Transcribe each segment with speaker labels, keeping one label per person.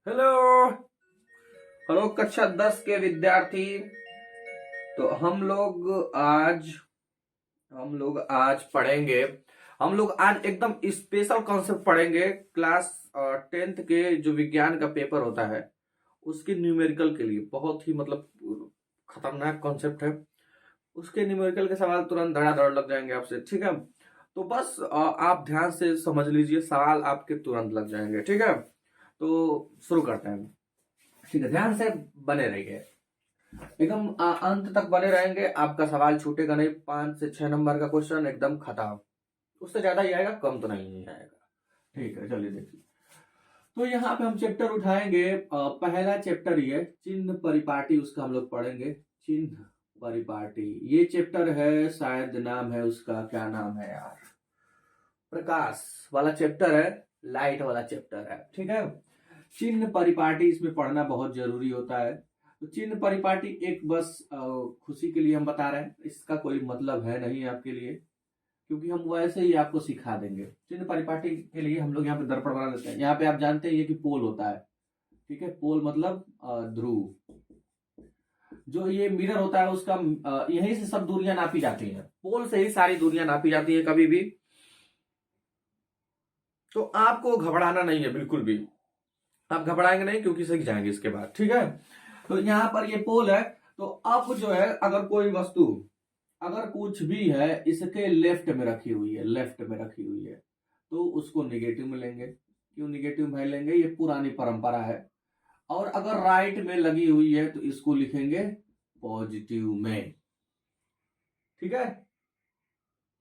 Speaker 1: Hello hello कक्षा 10 के विद्यार्थी। तो हम लोग आज पढ़ेंगे। हम लोग आज एकदम स्पेशल कॉन्सेप्ट पढ़ेंगे। क्लास 10th के जो विज्ञान का पेपर होता है उसके न्यूमेरिकल के लिए बहुत ही मतलब खतरनाक कॉन्सेप्ट है। उसके न्यूमेरिकल के सवाल तुरंत धड़ाधड़ लग जाएंगे आपसे, ठीक है। तो बस आप ध्यान से समझ लीजिए, सवाल आपके तुरंत लग जाएंगे, ठीक है। तो शुरू करते हैं, ठीक है। ध्यान से बने रहिए, एकदम अंत तक बने रहेंगे, आपका सवाल छूटेगा नहीं। 5 से 6 नंबर का क्वेश्चन एकदम खत्म, उससे ज्यादा ही आएगा, कम तो नहीं आएगा, ठीक है। चलिए देखिए, तो यहाँ पे हम चैप्टर उठाएंगे। पहला चैप्टर ये चिन्ह परिपाटी, उसका हम लोग पढ़ेंगे। चिन्ह परिपाटी ये चैप्टर है, शायद नाम है उसका, क्या नाम है यार, प्रकाश वाला चैप्टर है, लाइट वाला चैप्टर है, ठीक है। चिन्ह परिपाटी इसमें पढ़ना बहुत जरूरी होता है। तो चिन्ह परिपाटी एक बस खुशी के लिए हम बता रहे हैं, इसका कोई मतलब है नहीं आपके लिए, क्योंकि हम वैसे ही आपको सिखा देंगे। चिन्ह परिपाटी के लिए हम लोग यहाँ पे दर्पण बना लेते हैं। यहाँ पे आप जानते हैं ये कि पोल होता है, ठीक है। पोल मतलब ध्रुव। जो ये मिरर होता है उसका यहीं से सब दूरियां नापी जाती हैं, पोल से ही सारी दूरियां नापी जाती है कभी भी। तो आपको घबराना नहीं है बिल्कुल भी, आप घबराएंगे नहीं क्योंकि सीख जाएंगे इसके बाद, ठीक है। तो यहाँ पर ये पोल है। तो अब जो है, अगर कोई वस्तु, अगर कुछ भी है इसके लेफ्ट में रखी हुई है, लेफ्ट में रखी हुई है, तो उसको निगेटिव में लेंगे। क्यों निगेटिव में लेंगे, ये पुरानी परंपरा है। और अगर राइट में लगी हुई है तो इसको लिखेंगे पॉजिटिव में, ठीक है।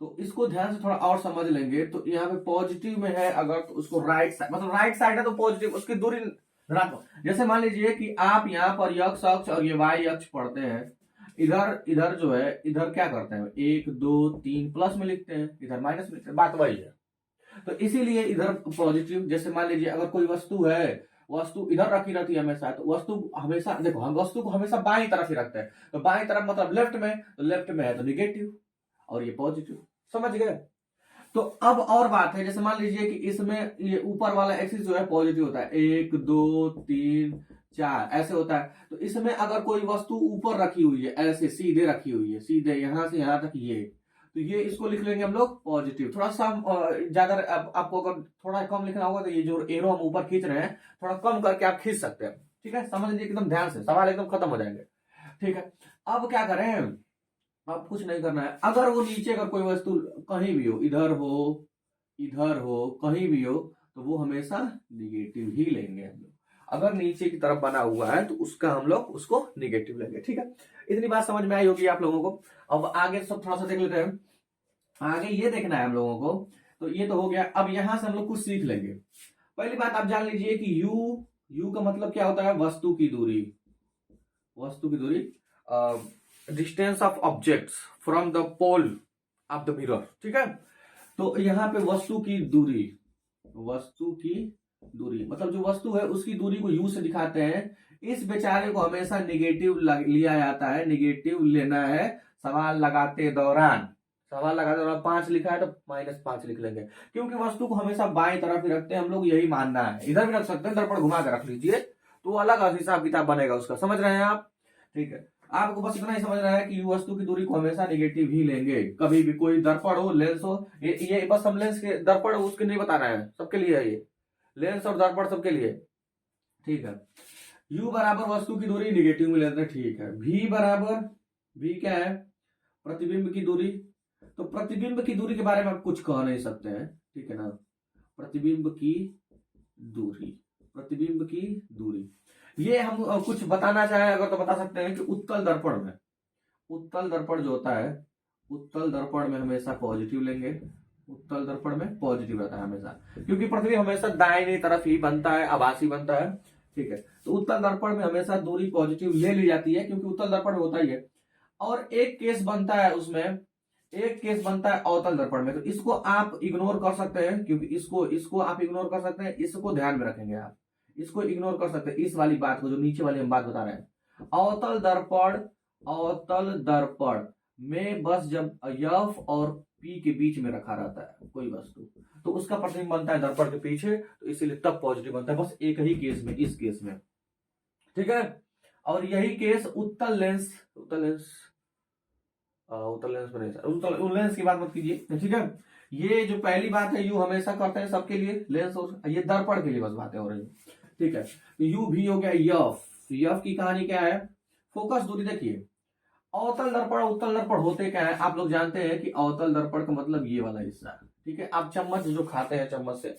Speaker 1: तो इसको ध्यान से थोड़ा और समझ लेंगे। तो यहाँ पे पॉजिटिव में है अगर, तो उसको राइट साइड, मतलब राइट साइड है तो पॉजिटिव, उसकी दूरी ऋणात्मक। जैसे मान लीजिए कि आप यहाँ पर x अक्ष और ये y अक्ष पढ़ते हैं, इधर इधर जो है, इधर क्या करते हैं, 1 2 3 प्लस में लिखते हैं, इधर माइनस में लिखते हैं, बात वही है। तो इसीलिए इधर पॉजिटिव। जैसे मान लीजिए अगर कोई वस्तु है, वस्तु इधर रखी रहती है हमेशा, तो वस्तु हमेशा, देखो हम वस्तु को हमेशा बाईं तरफ ही रखते हैं। तो बाईं तरफ मतलब लेफ्ट में, तो लेफ्ट में है तो निगेटिव और ये पॉजिटिव, समझ गए। तो अब और बात है, जैसे मान लीजिए कि इसमें ये ऊपर वाला एक्सिस जो है पॉजिटिव होता है, 1 2 3 4 ऐसे होता है। तो इसमें अगर कोई वस्तु ऊपर रखी हुई है, ऐसे सीधे रखी हुई है, सीधे यहां से यहां तक ये, तो ये इसको लिख लेंगे हम लोग पॉजिटिव। थोड़ा सा ज्यादा आपको अगर थोड़ा कम लिखना होगा तो ये जो एरो हम ऊपर खींच रहे हैं, थोड़ा कम करके आप खींच सकते हैं, ठीक है। समझ लीजिए एकदम ध्यान से, सवाल एकदम खत्म हो जाएंगे, ठीक है। अब क्या करें, अब कुछ नहीं करना है। अगर वो नीचे अगर कोई वस्तु कहीं भी हो, इधर हो कहीं भी हो, तो वो हमेशा निगेटिव ही लेंगे हम लोग। अगर नीचे की तरफ बना हुआ है तो उसका हम लोग उसको निगेटिव लेंगे, ठीक है। इतनी बात समझ में आई होगी आप लोगों को। अब आगे सब थोड़ा सा देख लेते हैं। आगे ये देखना है हम लोगों को। तो ये तो हो गया। अब यहां से हम लोग कुछ सीख लेंगे। पहली बात आप जान लीजिए कि यू का मतलब क्या होता है, वस्तु की दूरी। वस्तु की दूरी, distance of objects from the pole of the mirror, ठीक है। तो यहाँ पे वस्तु की दूरी, वस्तु की दूरी मतलब जो वस्तु है उसकी दूरी को यू से दिखाते हैं। इस बेचारे को हमेशा निगेटिव लिया जाता है, निगेटिव लेना है सवाल लगाते दौरान। सवाल लगाते दौरान 5 लिखा है तो -5 लिख लेंगे, क्योंकि वस्तु को हमेशा बाएं तरफ ही रखते हैं हम लोग, यही मानना है। इधर भी रख सकते हैं, दर्पण घुमा कर रख लीजिए तो अलग हिसाब किताब बनेगा उसका, समझ रहे हैं आप, ठीक है। आपको बस इतना ही समझना है कि वस्तु की दूरी को हमेशा निगेटिव ही लेंगे। कभी भी कोई दर्पण हो, लेंस हो, ये बस हम लेंस के दर्पण उसके नहीं बता रहे हैं, सबके लिए है ये, लेंस और दर्पण सबके लिए, ठीक है। u बराबर वस्तु की दूरी निगेटिव में लेते हैं, ठीक है। v बराबर, v क्या है, प्रतिबिंब की दूरी। तो प्रतिबिंब की दूरी के बारे में आप कुछ कह नहीं सकते हैं, ठीक है ना। प्रतिबिंब की दूरी, प्रतिबिंब की दूरी, ये हम कुछ बताना चाहें अगर तो बता सकते हैं कि उत्तल दर्पण में, उत्तल दर्पण जो होता है, उत्तल दर्पण में हमेशा पॉजिटिव लेंगे। उत्तल दर्पण में पॉजिटिव रहता है हमेशा, क्योंकि पृथ्वी हमेशा दाहिनी तरफ ही बनता है, आभासी बनता है, ठीक है। तो उत्तल दर्पण में हमेशा दूरी पॉजिटिव ले ली जाती है, क्योंकि उत्तल दर्पण में होता ही है। और एक केस बनता है उसमें, एक केस बनता है अवतल दर्पण में। तो इसको आप इग्नोर कर सकते हैं, क्योंकि इसको आप इग्नोर कर सकते हैं, इसको ध्यान में रखेंगे आप, इसको इग्नोर कर सकते हैं, इस वाली बात को जो नीचे वाली हम बात बता रहे हैं। अवतल दर्पण, अवतल दर्पण में बस जब एफ और P के बीच में रखा रहता है कोई वस्तु, तो उसका प्रतिबिंब बनता है दर्पण के पीछे, तो इसीलिए तब पॉजिटिव बनता है, बस एक ही केस में, इस केस में, ठीक है। और यही केस उत्तल लेंस में नहीं, उत्तल लेंस की बात मत कीजिए, ठीक है। ये जो पहली बात है यू हमेशा करते हैं सबके लिए, लेंस और ये दर्पण के लिए बस बातें हो रही है, ठीक है। तो यू भी हो गया यफ। यफ की कहानी क्या है, फोकस दूरी देखिए, अवतल दर्पण उत्तल दर्पण होते क्या है, आप लोग जानते हैं कि अवतल दर्पण का मतलब ये वाला हिस्सा, ठीक है। आप चम्मच जो खाते हैं चम्मच से,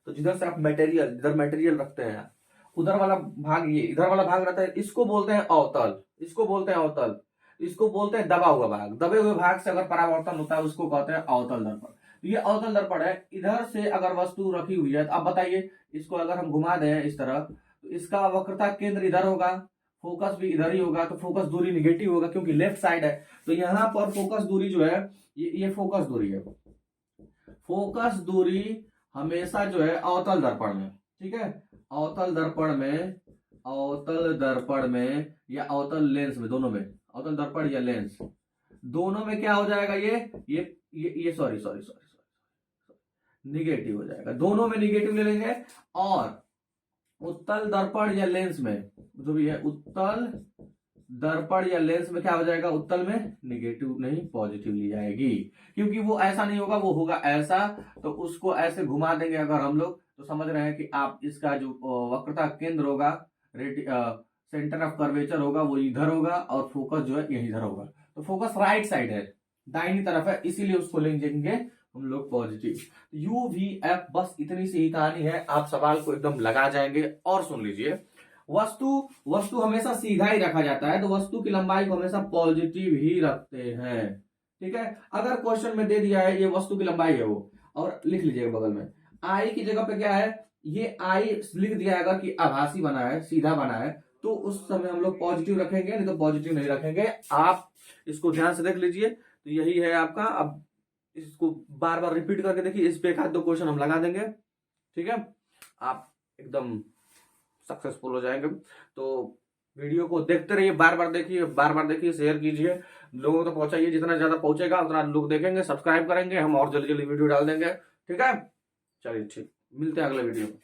Speaker 1: तो जिधर से आप मटेरियल, इधर मटेरियल रखते हैं, उधर वाला भाग, ये इधर वाला भाग रहता है, इसको बोलते हैं अवतल, इसको बोलते हैं अवतल, इसको बोलते हैं दबा हुआ भाग, दबे हुए भाग से अगर परावर्तन होता है उसको कहते हैं अवतल दर्पण। तो ये अवतल दर्पण है, इधर से अगर वस्तु रखी हुई है, तो आप बताइए इसको अगर हम घुमा दें इस तरह, तो इसका वक्रता केंद्र इधर होगा, फोकस भी इधर ही होगा, तो फोकस दूरी निगेटिव होगा क्योंकि लेफ्ट साइड है। तो यहां पर फोकस दूरी जो है, ये फोकस दूरी है, फोकस दूरी हमेशा जो है अवतल दर्पण में, ठीक है, अवतल दर्पण में, अवतल दर्पण में या अवतल लेंस में, दोनों में, अवतल दर्पण या लेंस दोनों में क्या हो जाएगा, ये सॉरी निगेटिव हो जाएगा, दोनों में निगेटिव ले लेंगे। और उत्तल दर्पण या लेंस में जो भी है, उत्तल दर्पण या लेंस में क्या हो जाएगा, उत्तल में निगेटिव नहीं पॉजिटिव ली जाएगी, क्योंकि वो ऐसा नहीं होगा, वो होगा ऐसा, तो उसको ऐसे घुमा देंगे अगर हम लोग, तो समझ रहे हैं कि आप इसका जो वक्रता केंद्र होगा, सेंटर ऑफ कर्वेचर होगा, वो इधर होगा, और फोकस जो है यही इधर होगा, तो फोकस राइट साइड है, दाहिनी तरफ है, इसीलिए उसको लेंगे हम लोग पॉजिटिव। यू वी एफ, बस इतनी सी ही कहानी है, आप सवाल को एकदम लगा जाएंगे। और सुन लीजिए, वस्तु हमेशा सीधा ही रखा जाता है, तो वस्तु की लंबाई को हमेशा पॉजिटिव ही रखते हैं, ठीक है। अगर क्वेश्चन में दे दिया है ये वस्तु की लंबाई है वो, और लिख लीजिएगा बगल में आई की जगह पे क्या है, ये आई लिख दिया अगर कि आभासी बना है, सीधा बना है, तो उस समय हम लोग पॉजिटिव रखेंगे, नहीं तो पॉजिटिव नहीं रखेंगे। आप इसको ध्यान से देख लीजिए, तो यही है आपका। अब इसको बार बार रिपीट करके देखिए, इस पे एक आध दो क्वेश्चन हम लगा देंगे, ठीक है, आप एकदम सक्सेसफुल हो जाएंगे। तो वीडियो को देखते रहिए, बार बार देखिए, शेयर कीजिए, लोगों तक पहुंचाइए, जितना ज्यादा पहुंचेगा उतना लोग देखेंगे, सब्सक्राइब करेंगे, हम और जल्दी जल्दी वीडियो डाल देंगे, ठीक है। चलिए ठीक, मिलते हैं अगले वीडियो में।